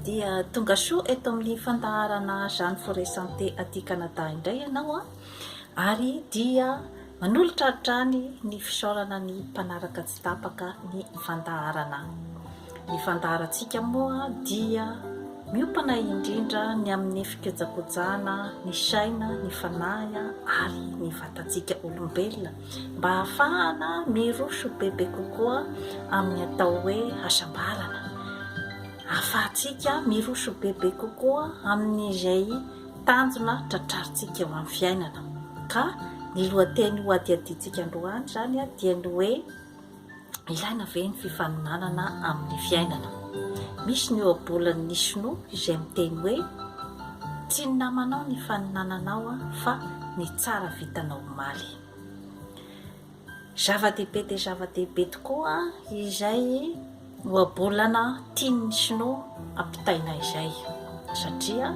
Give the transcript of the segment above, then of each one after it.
dia tonga soa eto amin'ny fandaharana Jeanne Forêt Santé aty Canada indray ianao ary dia manolotra hatrany ny fisaorana ny mpanaraka tsy tapaka ny fandaharana. Ny fandaharantsika moa dia miopana indrindra ny amin'ny fikojakojana ny saina, ny fanahy ary ny vatantsika olombelona mba hahafahana miroso bebe kokoa amin'ny atao hoe hasambarana. Ahafahantsika miroso bebe kokoa amin'izay tanjona tratrarintsika eo amin'ny fiainana. Ka ny lohateny ho adiadintsika androany zany dia ny hoe ilaina ve ny fifaninanana amin'ny fiainana. Misy ny eo abolan'ny sinoa izay miteny hoe tsy ny namanao ny faninananao fa ny tsara vitanao omaly. Zava-dehibe dia zava-dehibe tokoa izay ohabolana tian'ny sinoa ampitaina izay satria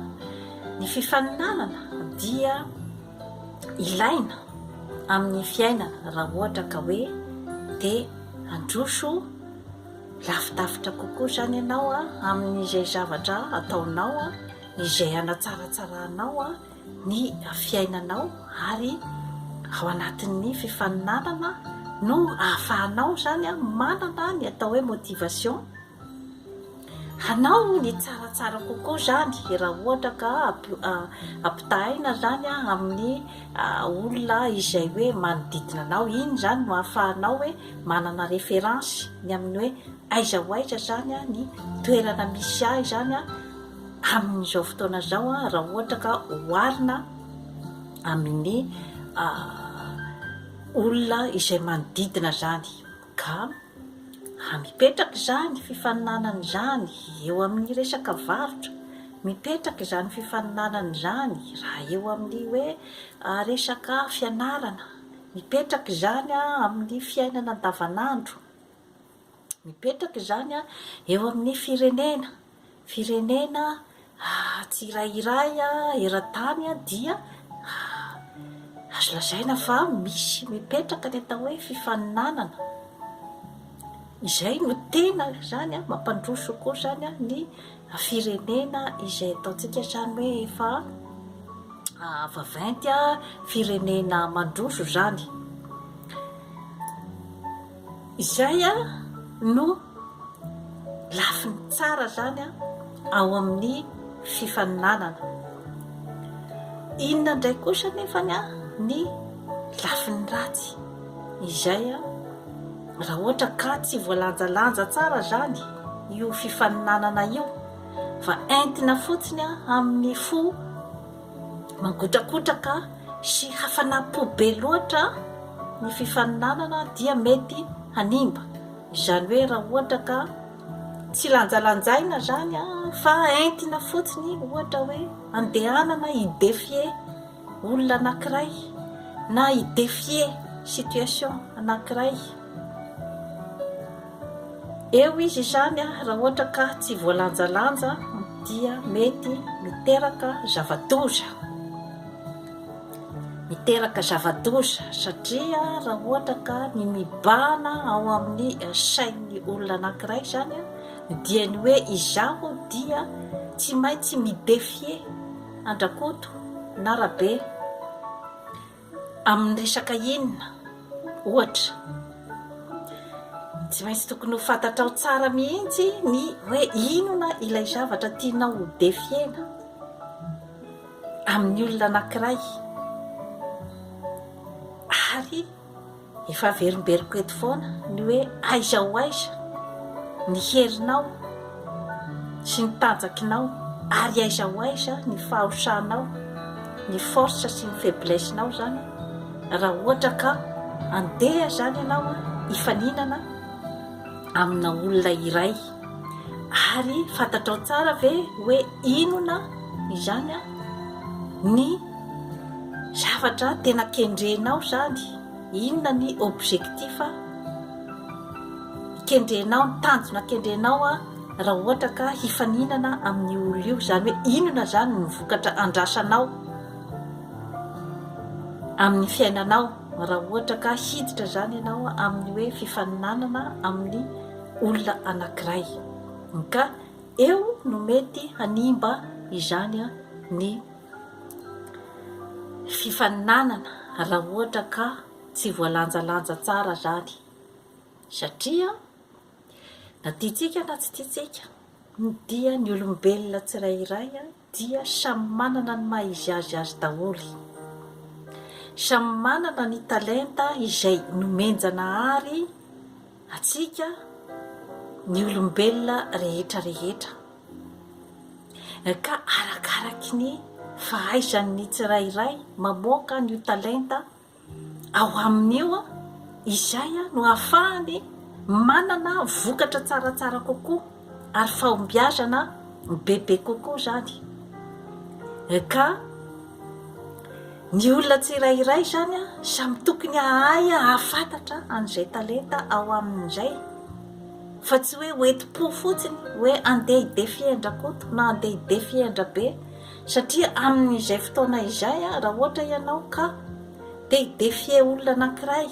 ny fifaninanana dia ilaina amin'ny fiainana raha ohatra ka hoe dia handroso lavidavitra kokoa zany ianao amin'izay zavatra ataonao izay hanatsaratsarahanao ny fiainanao ary ao anatin'ny fifaninanana no ahafahanao zany manana ny atao hoe motivation hanao ny tsaratsara kokoa zany raha ohatra ka ampitahaina zany amin'ny olona izay hoe manodidina anao. Iny zany no ahafahanao hoe manana référence ny amin'ny hoe aiza ho aiza zany ny toerana misy ahy zany amin'izao fotoana zao raha ohatra ka oharina amin'ny olona izay manodidina zany. Ka mipetraka zany fifaninanana zany eo amin'ny resaka varotra, mipetraka zany fifaninanana zany raha eo amin'ny hoe resaka fianarana, mipetraka zany amin'ny fiainana andavanandro, mipetraka zany eo amin'ny firenena tsirairay eran-tany dia azo lazaina fa misy mipetraka ny atao hoe fifaninanana. Izay no tena zany mampandroso koa zany ny firenena izay ataontsika zany hoe efa vaventy firenena mandroso zany. Izay no lafiny tsara zany ao amin'ny fifaninanana. Inona indray kosa nefany ny lafiny ratsy izay raha ohatra ka tsy voalanjalanja tsara zany io fifaninanana io fa entina fotsiny amin'ny fo mangotrakotraka sy hafanapo be loatra ny fifaninanana dia mety hanimba. Izany hoe raha ohatra ka tsy lanjalanjaina zany fa entina fotsiny ohatra hoe andehanana hidefier olona anankiray na hidefier situation anankiray, eo izy zany raha ohatra ka tsy voalanjalanja dia mety miteraka zava-doza satria raha ohatra ka ny mibana ao amin'ny sain'ny olona anankiray zany dia ny hoe izaho dia tsy maintsy midefie andrakoto na rabe amin'ny resaka inona ohatra. Tsy maintsy tokony ho fantatrao tsara mihitsy ny hoe inona ilay zavatra tianao ho defiena amin'ny olona anankiray ary efa verimberiko eto foana ny hoe aiza ho aiza ny herinao sy ny tanjakinao ary aiza ho aiza ny fahosanao, ny force sy ny faiblessenao zany raha ohatra ka andeha zany ianao hifaninana amina olona iray ary fantatrao tsara ve hoe inona izany ny zavatra tena kendrenao zany, inona ny objectif kendrenao, ny tanjona kendrenao raha ohatra ka hifaninana amin'ny olo io. Zany hoe inona zany ny vokatra andrasanao amin'ny fiainanao raha ohatra ka hiditra zany ianao amin'ny hoe fifaninanana amin'ny olona anankiray. Ka eo no mety hanimba izany ny fifaninanana raha ohatra ka tsy voalanjalanja tsara zany, satria na tiantsika na tsy tiantsika dia ny olombelona tsirairay dia samy manana ny maha izy azy daholo, samy manana ny talenta izay nomenjanahary atsika ny olombelona rehetrarehetra, ka arakaraky ny fahaizan'ny tsirairay mamoaka nyo talenta ao amin'io izay no ahafahany manana vokatra tsaratsara kokoa ary fahombiazana bebe kokoa zany. Ka ny olona tsirairay zany samy tokony ahay ahafantatra an'izay talenta ao amin'izay, fa tsy hoe hoenti-po fotsiny hoe andeha hidefie andrakoto na andeha hidefie andrabe, satria amin'izay fotoana izay raha ohatra ianao ka te hidefie olona anankiray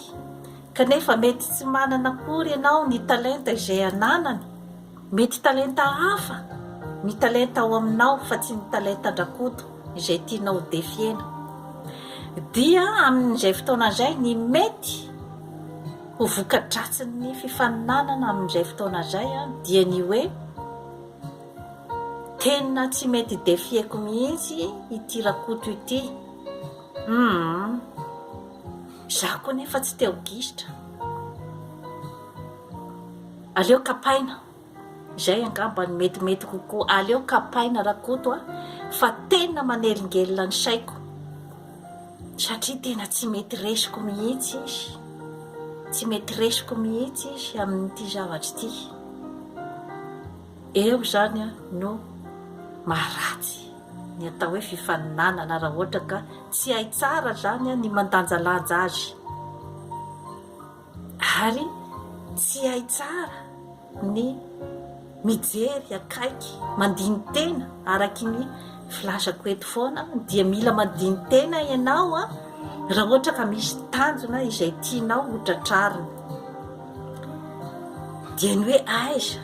kanefa mety tsy manana akory ianao ny talenta izay ananany, mety talenta hafa ny talenta ao aminao fa tsy ny talenta andrakoto izay tianao defiena, dia amin'izay fotoana izay ny mety ho voka-dratsin'ny fifaninanana amin'izay fotoana izay dia ny hoe tena tsy mety defieko mihitsy ity rakoto ity, za koa nefa tsy teo gisitra, aleo kapaina, zay angamba ny metimety kokoa, aleo kapaina rakoto fa tena manelingelina ny saiko, satria tena tsy mety resiko mihitsy izy, tsy mety resiko mihitsy izy amin'ity zavatra ity. Eo zany no maharatsy ny atao hoe fifaninanana raha ohatra ka tsy hay tsara zany ny mandanjalanja azy, ary tsy hay tsara ny mijery akaiky mandiny tena araky ny filazako eto foana, dia mila mandiny tena ianao raha ohatra ka misy tanjona izay tianao hotratrarina, dia ny hoe aiza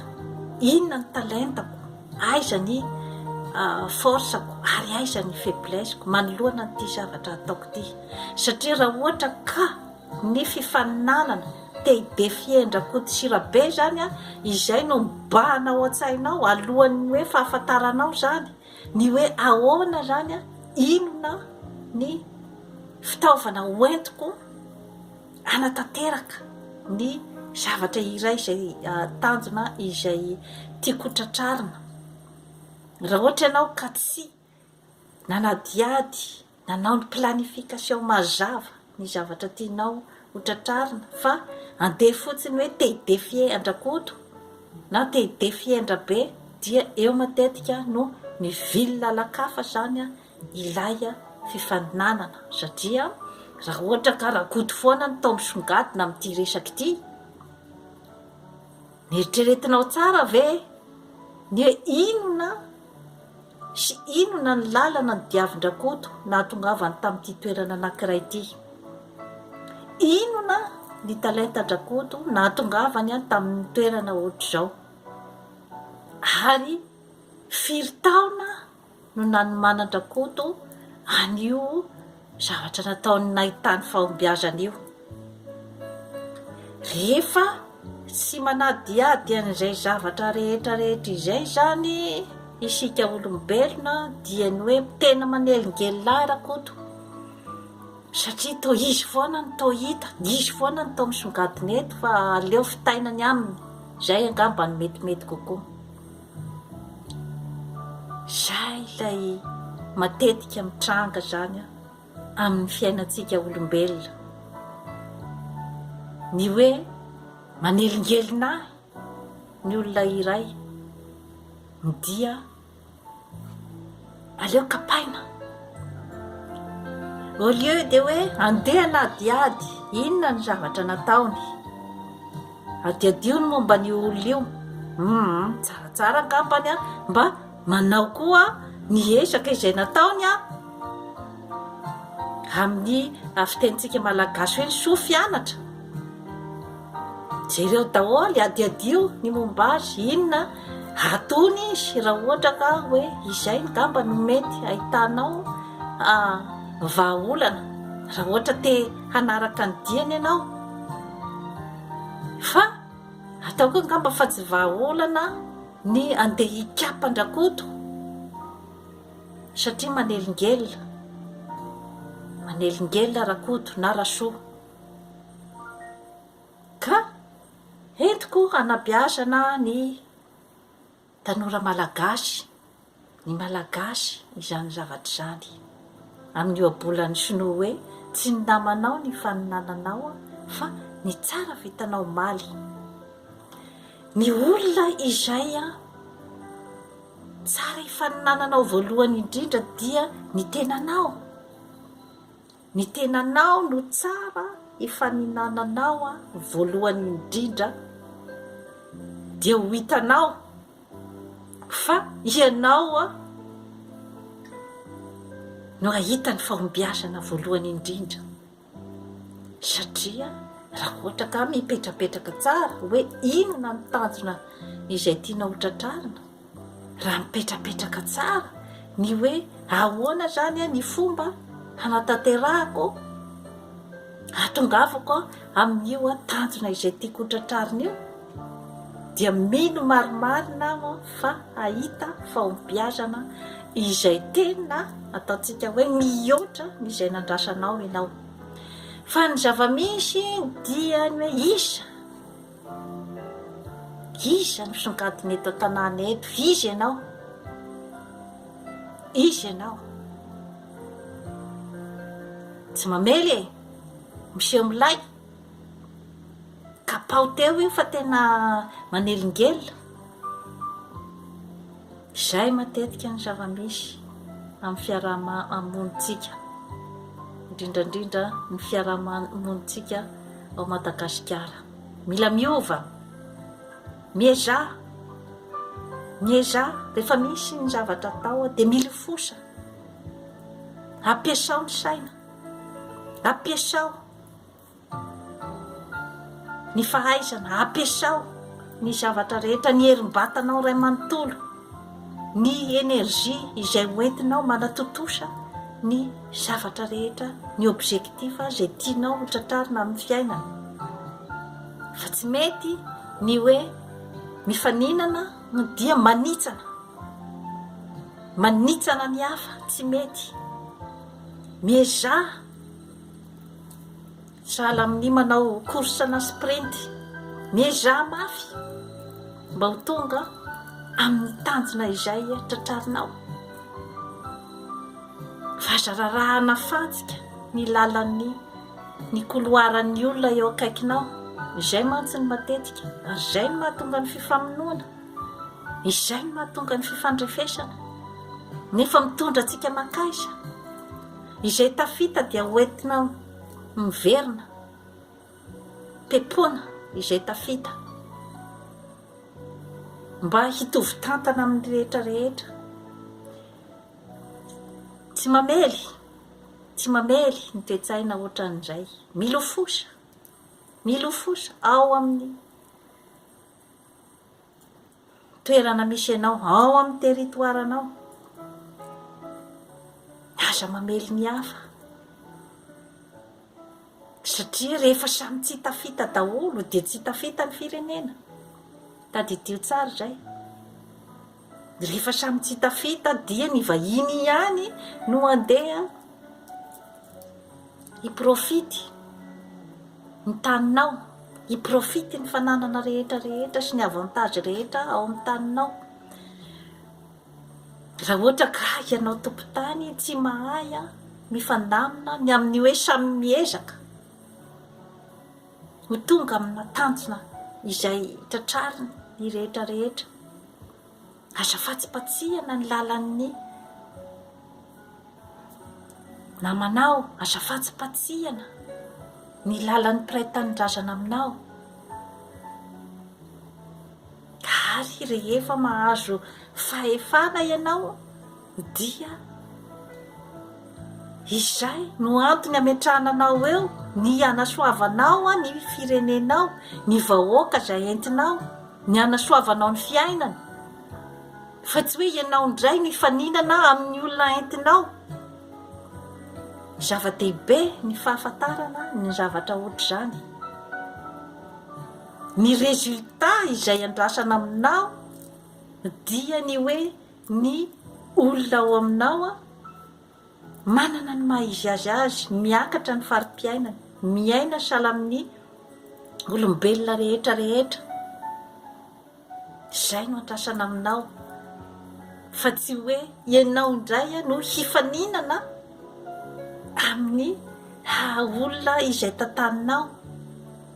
inona ny talentako, aiza ny forceko ary aiza ny faiblesseko manoloana n'ity zavatra ataoko ity, satria raha ohatra ka ny fifaninanana te hidefie andrakoto sirabe zany izay no mibahanao an-tsainao alohan'ny hoe fahafantaranao zany ny hoe ahoana zany inona ny fitaovana hoentiko anatanteraka ny zavatra iray izay tanjona izay tiako hotratrarina. Raha ohatra ianao ka tsy nanadiady nanao ny planification mazava ny zavatra tianao hotratrarina fa andeha fotsiny hoe te hidefie andrakoto na te hidefie andrabe, dia eo matetika no ny vilona lakafa zany ilay fifaninanana, satria raha ohatra ka rakoto foana ny tao misongadina amin'ity resaka ity, nieritreretinao tsara ve ny hoe inona sy inona ny lalana ny diavin-drakoto nahatongavany tamin'ity toerana anankiray ity, inona ny talenta-drakoto nahatongavany tamin'ny toerana ohatr'izao, ary firy taona no nanomanan-drakoto an'io zavatra nataony nahitany fahombiazana io. Rehefa tsy manadiady an'izay zavatra rehetrarehetra izay zany isika olombelona, dia ny hoe tena manelingelina rakoto, satria to izy foana ny to hita, izy foana ny to misongadina eto, fa aleo fitainany aminy, zay angamba ny metimety kokoa. Zay ilay matetika mitranga zany amin'ny fiainantsika olombelona, ny hoe manelingelina ny olona iray dia aleo kapaina, au lieu de hoe andeha nadiady inona ny zavatra nataony, adiadio ny momba ny olona io, tsaratsara angambany mba manao koa ny ezaka izay nataony amin'ny fitenitsika malagasy hoe ny soa fianatra, jereo daholo adiadio ny momba azy, inona atony izy raha ohatra ka hoe izay ngamba no mety ahitanao vahaolana raha ohatra te hanaraka ny diany ianao, fa ataoko ngamba fa tsy vahaolana ny andeha hikapa-drakoto satria manelingelina rakoto na rasoa. Ka entiko hanabeazana ny tanora malagasy, ny malagasy izany zavatra izany amin'ny ohabolan'ny sinoa hoe tsy ny namanao ny faninananao fa ny tsara vitanao maly. Ny olona izay tsara hifaninananao voalohany indrindra dia ny tenanao no tsara hifaninananao voalohany indrindra dia ho hitanao fa ianao no ahita ny fahombiazana voalohany indrindra. Satria raha ohatra ka mipetrapetraka tsara hoe inona ny tanjona izay tiana hotratrarina, raha mipetrapetraka tsara ny hoe ahoana zany ny fomba hanatanterahako hatongavako amin'io tanjona izay tiako hotratrarina io, dia mino marimarina fa ahita fahombiazana izay tena ataontsika hoe mihoatra izay nandrasanao ianao. Fa ny zava-misy dia ny hoe iza no songadiny eto an-tanàna eto, izy ianao tsy mamely miseho milay kapao teo io fa tena manelingelina. Izay matetika ny zava-misy amin'ny fiarahamonitsika, indrindrandrindra ny fiarahamonitsika ao Madagasikara. Mila miova, miezaha rehefa misy ny zavatra atao dia mila fosa, ampiasao ny saina, ampiasao ny fahaizana, ampiasao ny zavatra rehetra, ny herim-batanao ray manontolo, ny energia izay hoentinao manatotosa ny zavatra rehetra, ny objectif izay tianao hotratrarina amin'ny fiainana. Fa tsy mety ny hoe mifaninana no dia manitsana ny hafa, tsy mety. Miezaha sahala amin'ny manao korsana sprint, miezaha mafy mba ho tonga amin'ny tanjona izay tratrarinao. Fazararahana fantsika ny lalan'ny ny koloaran'ny olona eo akaikinao, izay mantsy ny matetika, ary izay no mahatonga ny fifamonoana, izay no mahatonga ny fifandrefesana, nefa mitondra antsika makaiza. Izay tafita dia hoentina miverina, pepona izay tafita mba hitovy tantana amin'ny rehetrarehetra. Tsy mamely ny toe-tsaina ohatran'izay. Milofosa ao amin'ny toerana misy ianao, ao amin'ny teritoaranao, aza mamely ny hafa. Satria rehefa samy tsy tafita daholo dia tsy tafita ny firenena. Tadidio tsara izay. Rehefa samy tsy tafita dia ny vahiny ihany no andeha hiprofity ny taninao, hiprofity ny fananana rehetrarehetra sy ny avantage rehetra ao amin'ny taninao. Raha ohatra ka ianao tompon-tany tsy mahay mifandamina ny amin'ny hoe samy miezaka ho tonga amina tanjona izay tratrariny ny rehetrarehetra, aza fatsipatsihana ny lalan'ny namanao, aza fatsipatsihana ny lalan'ny mpiray tanindrazana aminao. Ary rehefa mahazo fahefana ianao dia izay no antony ametrahananao eo ny hanasoavanao ny firenenao, ny vahoaka izay entinao, ny hanasoavanao ny fiainana, fa tsy hoe ianao indray ny faninana amin'ny olona entinao. Zava-dehibe ny fahafantarana ny zavatra ohatra zany. Ny résultat izay andrasana aminao dia ny hoe ny olona ao aminao manana ny maha-izy azy miakatra ny farim-piainana, miaina sahala amin'ny olombelona rehetra. Izay no andrasana aminao, fa tsy hoe ianao indray no hifaninana amin'ny olona izay tantaninao.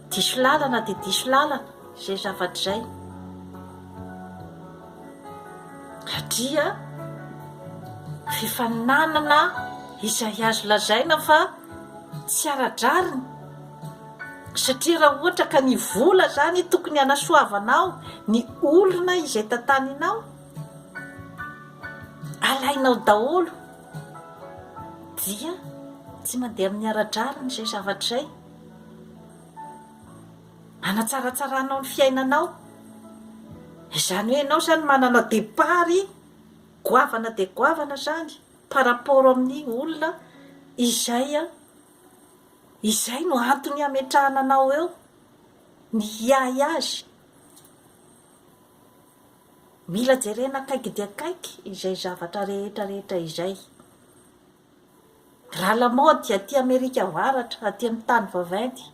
Diso lalana dia diso lalana izay zavatra izay. Satria fifaninanana izay azo lazaina fa tsy ara-drariny. Satria raha ohatra ka ny vola zany tokony hanasoavanao ny olona izay tantaninao, alainao daholo, dia tsy mandeha amin'ny ara-drariny izay zavatra izay. Anatsaratsarahanao ny fiainanao. Izany hoe ianao zany manana depary goavana dia goavana zany par rapport amin'ny olona izay no antony hametrahana anao eo ny hiay azy. Mila jerena akaiky dia akaiky izay zavatra rehetra izay. Raha lamaody aty Amerika avaratra, aty amin'ny tany vaventy,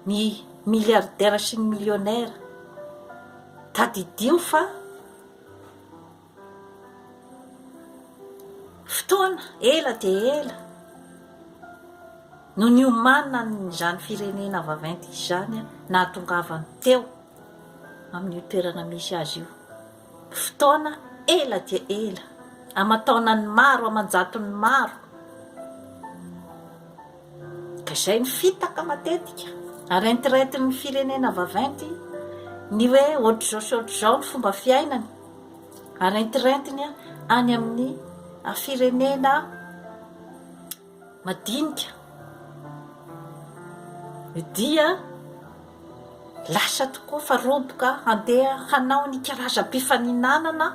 ny milliardaire sy ny millionnaire tadidio fa fotoana ela dia ela no niomanina n'izany firenena vaventy izany nahatongavany teo amin'ny toerana misy azy io. Fotoana ela dia ela, aman-taonany maro, aman-jatony maro. Ka izay ny fitaka matetika arentirentin'ny firenena vaventy ny hoe ohatr'izao sy ohatr'izao ny fomba fiainany, arentirentiny any amin'ny firenena madinika, dia lasa tokoa fa roboka handeha hanao ny karazam-pifaninanana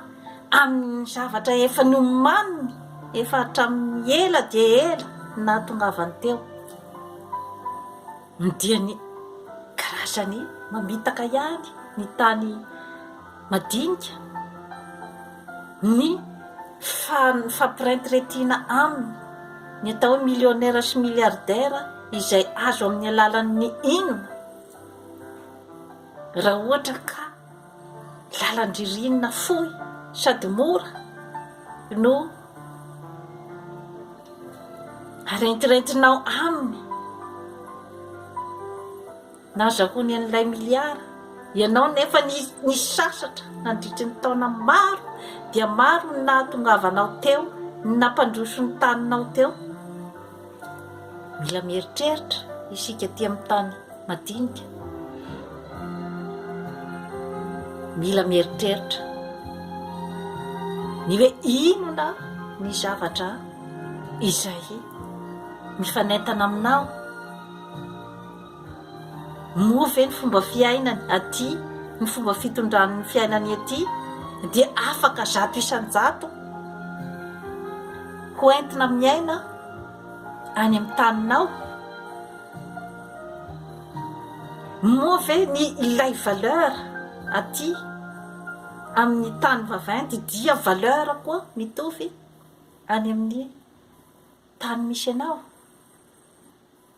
amin'ny zavatra efa niomaniny efa hatramin'ny ela dia ela nahatongavany teo. Dia ny karazany mamitaka ihany ny tany madinika, ny fampirentiretiana aminy ny atao hoe millionnaire sy milliardaire izay azo amin'ny alalan'ny inona. Raha ohatra ka lalan-dririnina fohy sady mora no arentirentinao aminy nazahoany an'ilay miliara, ianao nefa ny sasatra nandritry ny taona maro dia maro ny nahatongavanao teo, ny nampandroso ny taninao teo. Mila mieritreritra isika aty amin'ny tany madinika, mila mieritreritra ny hoe inona ny zavatra izay mifanentana aminao. Moa ve ny fomba fiainany aty, ny fomba fitondrany fiainany aty dia afaka zato isan-jato ho entina miaina any amin'ny taninao? Moa ve ny ilay valeur aty amin'ny tany vaventy dia valeur koa mitovy any amin'ny tany misy anao?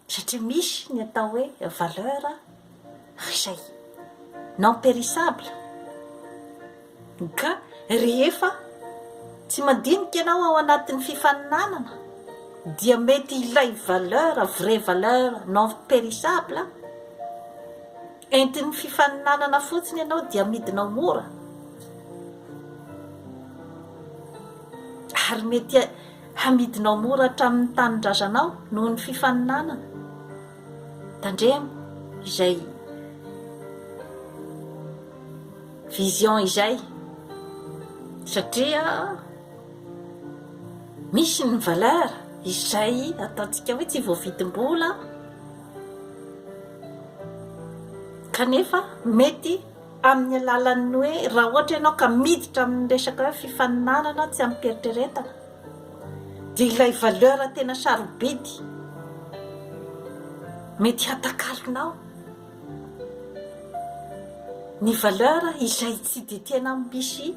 Satria misy ny atao hoe valeur izay non périssable, ka rehefa tsy mandinika ianao ao anatin'ny fifaninanana dia mety ilay valeur, vraie valeur non périssable entin'ny fifaninanana fotsiny ianao dia midinao mora, ary mety hamidinao mora hatramin'ny tanindrazanao noho ny fifaninanana. Tandremo izay vision izay, satria misy ny valeur izay ataontsika hoe tsy voavidim-bola kanefa mety amin'ny alalan'ny hoe raha ohatra ianao ka miditra amin'ny resaka hoe fifaninanana tsy amin'ny pieritrretana dia ilay valeur tena sarobidy mety hatakalonao, ny valeur izay tsy dia tena misy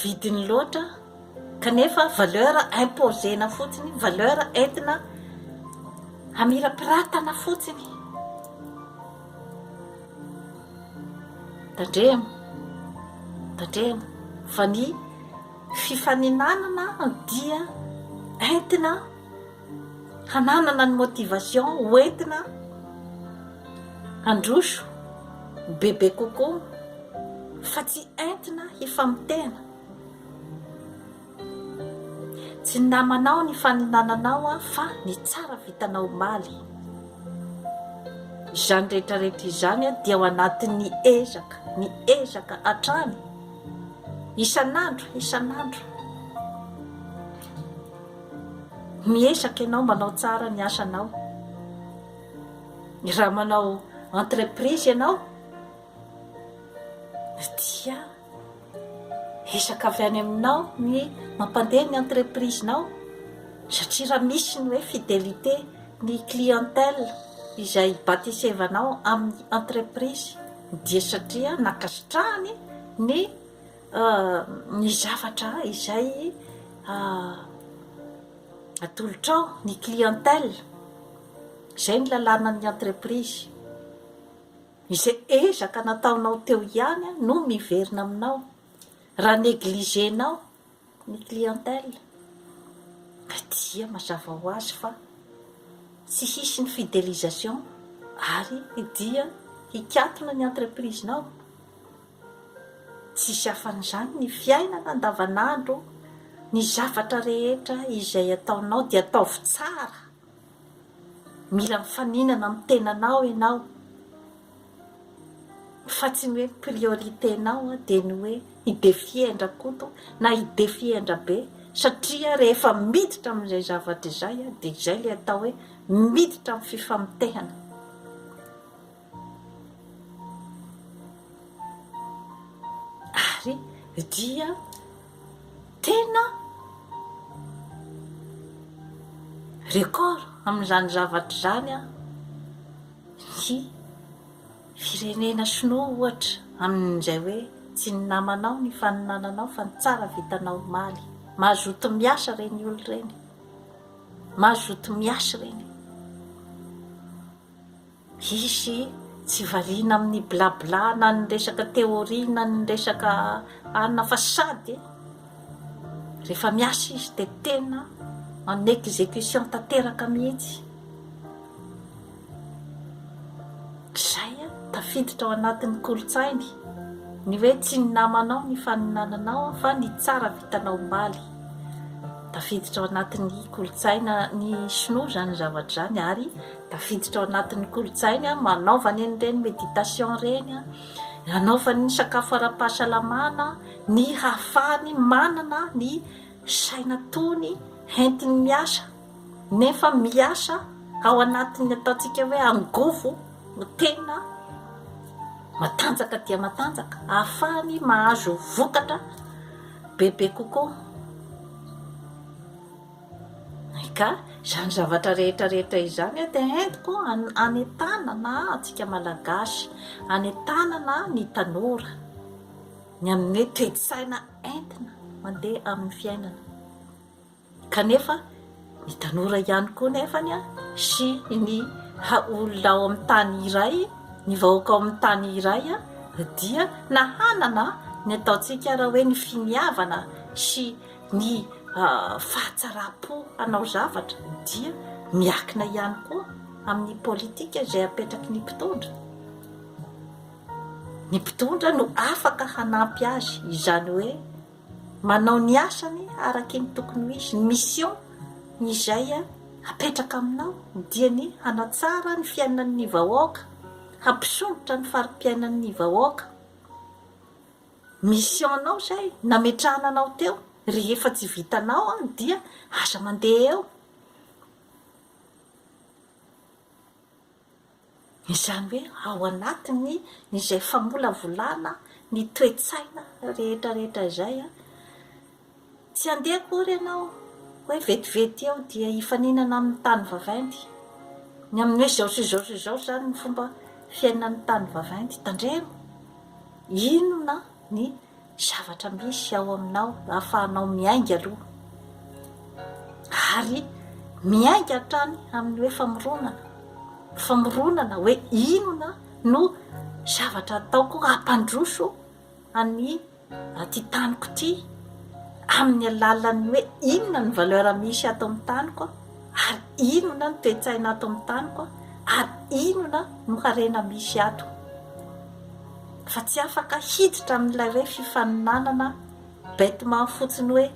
vidiny loatra kanefa valeur imposena fotsiny, valeur entina hamirapiratana fotsiny. tandremo fa ny fifaninanana dia entina hananana ny motivation hoentina handroso bebe kokoa fa tsy entina hifamitena. Tsy ny namanao ny faninananao fa ny tsara vitanao maly. Izany rehetrarehetra izany dia ao anatin'ny ezaka hatrany isan'andro miezaka ianao manao tsara ny asanao. Raha manao entreprise ianao dia ezaka avy any aminao ny mampandeha ny entreprisenao satria raha misy ny hoe fidélité ny clientèle izay batisevanao amin'ny entreprise dia satria nakasitrahany ny zavatra izay atolotrao ny clientèle. Izay ny lalànan'ny entreprise, izay ezaka nataonao teo ihany no miverina aminao. Raha négligenao ny clientèle dia mazava ho azy fa tsy hisy ny fidélisation ary dia hikatona ny entreprisenao. Tsisy hafan'izany ny fiainana andavanandro, ny zavatra rehetra izay ataonao dia ataovy tsara, mila mifaninana amin'ny tenanao ianao fa tsy ny hoe priorité-nao dia ny hoe hidefiendra koto na hidefiendra be, satria rehefa miditra amin'izay zavatra izay dia izay le atao hoe miditra amin'ny fifamitehana. Ary dia tena record amin'izany zavatra zany ny firenena sinoa ohatra amin'izay hoe tsy ny namanao ny faninananao fa ny tsara vitanao maly. Mazoto miasa reny olo reny, mazoto miasa reny. Izy tsy variana amin'ny blabla na ny resaka théorie na ny resaka anina fa sady rehefa miasa izy dia tena en exécution tanteraka mihitsy. Izay tafiditra ao anatin'ny kolotsainy ny hoe tsy ny namanao ny faninananao fa ny tsara vitanao maly. Tafiditra ao anatin'ny kolotsaina ny sinoa zany zavatra zany, ary tafiditra ao anatin'ny kolotsaina manaovany an'ireny méditation reny, anaovany ny sakafo ara-pahasalamana, ny hafahany manana ny saina tony entiny miasa nefa miasa ao anatin'ny ataontsika hoe angovo tena matanjaka dia matanjaka, ahafahany mahazo vokatra bebe kokoa. Ka izany zavatra rehetrarehetra izany dia entiko anetana na antsika malagasy, anetana na ny tanora ny amin'ny hoe toe-tsaina entina mandeha amin'ny fiainana. Kanefa ny tanora ihany koa nefany sy ny olona ao amin'ny tany iray, ny vahoaka ao amin'ny tany iray dia nahanana ny ataontsika raha hoe ny finiavana sy ny fahatsara-po hanao zavatra dia miakina ihany koa amin'ny politika izay apetraky ny mpitondra. Ny mpitondra no afaka hanampy azy, izany hoe manao ny asany araky ny tokony ho izy. Ny mission izay apetraka aminao dia ny hanatsara ny fiainan'ny vahoaka, hampisongotra ny farim-piainan'ny vahoaka. Missionanao izay nametrahananao teo, rehefa tsy vitanao dia aza mandeha eo. izany hoe ao anatiny izay famolavolana ny toetsaina rehetrarehetra izay a tsy andeha akory ianao hoe vetivety eo dia hifaninana amin'ny tany vaventy ny amin'ny hoe zao sy zao sy zao zany ny fomba fiainan'ny tany vaventy tandremo inona ny zavatra misy ao aminao ahafahanao miainga aloha ary miainga hatrany amin'ny hoe famoronana hoe inona no zavatra ataoko hampandroso any ty taniko ty amin'ny alalan'ny hoe inona ny valeur misy ato amin'ny taniko ary inona ny toetsaina ato amin'ny taniko ary inona no harena misy ato fa tsy afaka hiditra amin'ilay hoe fifaninanana bêtement fotsiny hoe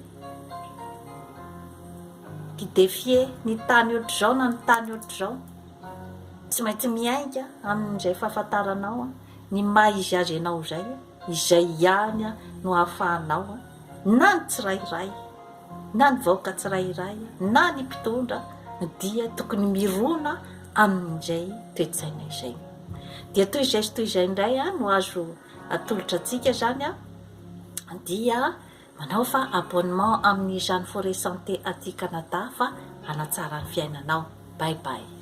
ty défier ny tany ohatr'izao na ny tany ohatr'izao tsy maintsy miainga amin'izay fahafantaranao ny maha izy azy ianao zay izay ihany no hahafahanao na ny tsirairay na ny vahoaka tsirairay na ny mpitondra dia tokony mirona amin'izay toetsaina izay dia toy izay sy toy izay indray no azo atolotra antsika zany dia manao fa abonnement amin'ny Jeanne Forêt Santé aty Canada fa hanatsara ny fiainanao. Bye bye.